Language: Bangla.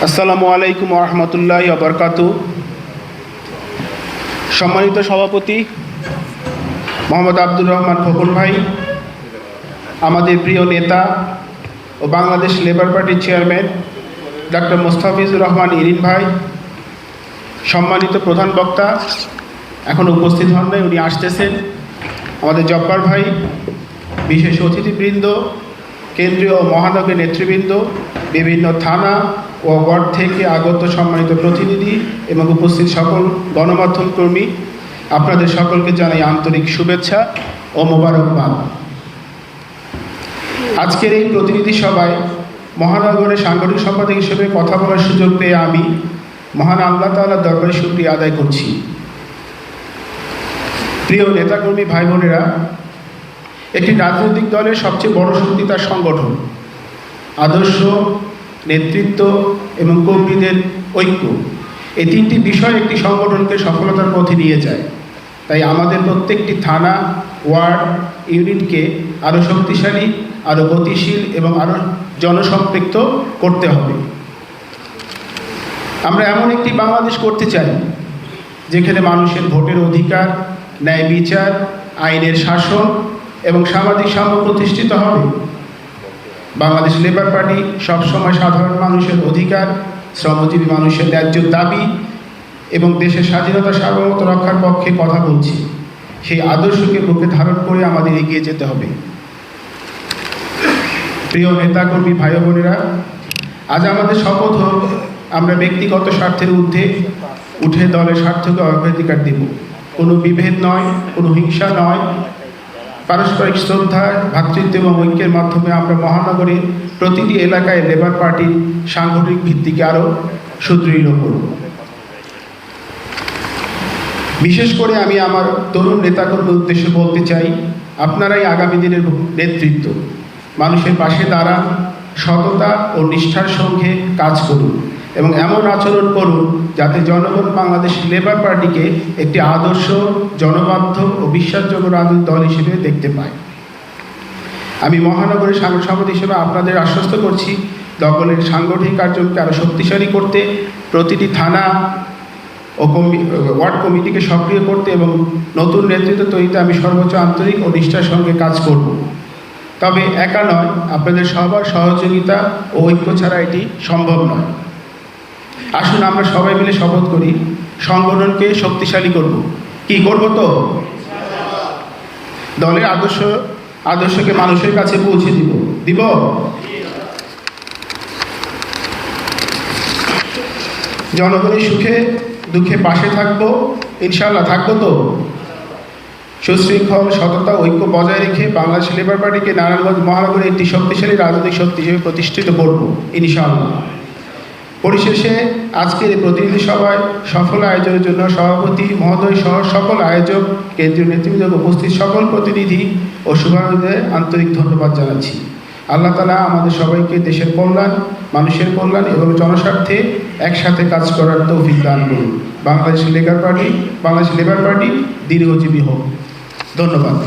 আসসালামু আলাইকুম ওয়া রাহমাতুল্লাহি ওয়া বারাকাতুহু। সম্মানিত সভাপতি মোহাম্মদ আব্দুর রহমান খোকন ভাই, আমাদের প্রিয় নেতা ও বাংলাদেশ লেবার পার্টির চেয়ারম্যান ডক্টর মোস্তাফিজুর রহমান ইরিন ভাই, সম্মানিত প্রধান বক্তা এখন উপস্থিত হন নাই, উনি আসতেছেন, আমাদের জব্বার ভাই, বিশেষ অতিথিবৃন্দ, কেন্দ্রীয় ও মহানগর নেতৃবৃন্দ, বিভিন্ন থানা ও ওয়ার্ড থেকে আগত সম্মানিত প্রতিনিধি এবং উপস্থিত সকল গণমাধ্যম কর্মী, আপনাদের সকলকে জানাই আন্তরিক শুভেচ্ছা ও মোবারকবাদ। আজকের এই প্রতিনিধি সভায় মহানগরের সাংগঠনিক সম্পাদক হিসেবে কথা বলার সুযোগ পেয়ে আমি মহান আল্লাহ তাআলার দরবারে শুকরিয়া আদায় করছি। প্রিয় নেতাকর্মী ভাই বোনেরা, একটি রাজনৈতিক দলের সবচেয়ে বড় শক্তি তার সংগঠন, আদর্শ, নেতৃত্ব এবং কর্মীদের ঐক্য। এই তিনটি বিষয় একটি সংগঠনকে সফলতার পথে নিয়ে যায়। তাই আমাদের প্রত্যেকটি থানা, ওয়ার্ড, ইউনিটকে আরও শক্তিশালী, আরও গতিশীল এবং আরও জনসম্পৃক্ত করতে হবে। আমরা এমন একটি বাংলাদেশ করতে চাই যেখানে মানুষের ভোটের অধিকার, ন্যায় বিচার, আইনের শাসন এবং সামাজিক সাম্য প্রতিষ্ঠিত হবে। বাংলাদেশ লেবার পার্টি সবসময় সাধারণ মানুষের অধিকার, শ্রমজীবী মানুষের ন্যায্য দাবি এবং দেশের স্বাধীনতা সার্বভৌমত্ব রক্ষার পক্ষে কথা বলছি। সেই আদর্শকে বুকে ধারণ করে আমাদের এগিয়ে যেতে হবে। প্রিয় নেতাকর্মী ভাই বোনেরা, আজ আমাদের শপথ হোক আমরা ব্যক্তিগত স্বার্থের ঊর্ধ্বে উঠে দলের স্বার্থকে অগ্রাধিকার দেব। কোনো বিভেদ নয়, কোনো হিংসা নয়, পারস্পরিক শ্রদ্ধা, ভ্রাতৃত্ব এবং ঐক্যের মাধ্যমে আমরা মহানগরীর প্রতিটি এলাকায় লেবার পার্টির সাংগঠনিক ভিত্তিকে আরও সুদৃঢ় করব। বিশেষ করে আমি আমার তরুণ নেতাকর্মীর উদ্দেশ্যে বলতে চাই, আপনারাই আগামী দিনের নেতৃত্ব। মানুষের পাশে দাঁড়ান, সততা ও নিষ্ঠার সঙ্গে কাজ করুন এবং এমন আচরণ করুন যাতে জনগণ বাংলাদেশ লেবার পার্টিকে একটি আদর্শ, জনবাধ্য ও বিশ্বাসযোগ্য রাজনৈতিক দল হিসেবে দেখতে পায়। আমি মহানগরের সাংগঠনিক সম্পাদক হিসেবে আপনাদের আশ্বস্ত করছি, দলের সাংগঠনিক কার্যক্রমকে আরও শক্তিশালী করতে, প্রতিটি থানা ও ওয়ার্ড কমিটিকে সক্রিয় করতে এবং নতুন নেতৃত্ব তৈরিতে আমি সর্বোচ্চ আন্তরিক ও নিষ্ঠার সঙ্গে কাজ করব। তবে একা নয়, আপনাদের সবার সহযোগিতা ও ঐক্য ছাড়া এটি সম্ভব নয়। আসুন আমরা সবাই মিলে শপথ করি, সংগঠনকে শক্তিশালী করব। কি করব? তো দলের আদর্শকে মানুষের কাছে পৌঁছে দিব। জনগণের সুখে দুঃখে পাশে থাকবো, ইনশাআল্লাহ থাকবো। তো সুশৃঙ্খল, সততা, ঐক্য বজায় রেখে বাংলাদেশ লেবার পার্টিকে নারায়ণগঞ্জ মহানগরে একটি শক্তিশালী রাজনৈতিক শক্তি হিসেবে প্রতিষ্ঠিত করব, ইনশাআল্লাহ। পরিশেষে আজকের এই প্রতিনিধি সভায় সফল আয়োজনের জন্য সভাপতি মহোদয় সহ সকল আয়োজক, কেন্দ্রীয় নেতৃবৃন্দ, উপস্থিত সকল প্রতিনিধি ও শুভানুদের আন্তরিক ধন্যবাদ জানাচ্ছি। আল্লাহ তাআলা আমাদের সবাইকে দেশের কল্যাণ, মানুষের কল্যাণ এবং জনস্বার্থে একসাথে কাজ করার তৌফিক দান করুন। বাংলাদেশ লেবার পার্টি দীর্ঘজীবী হোক। ধন্যবাদ।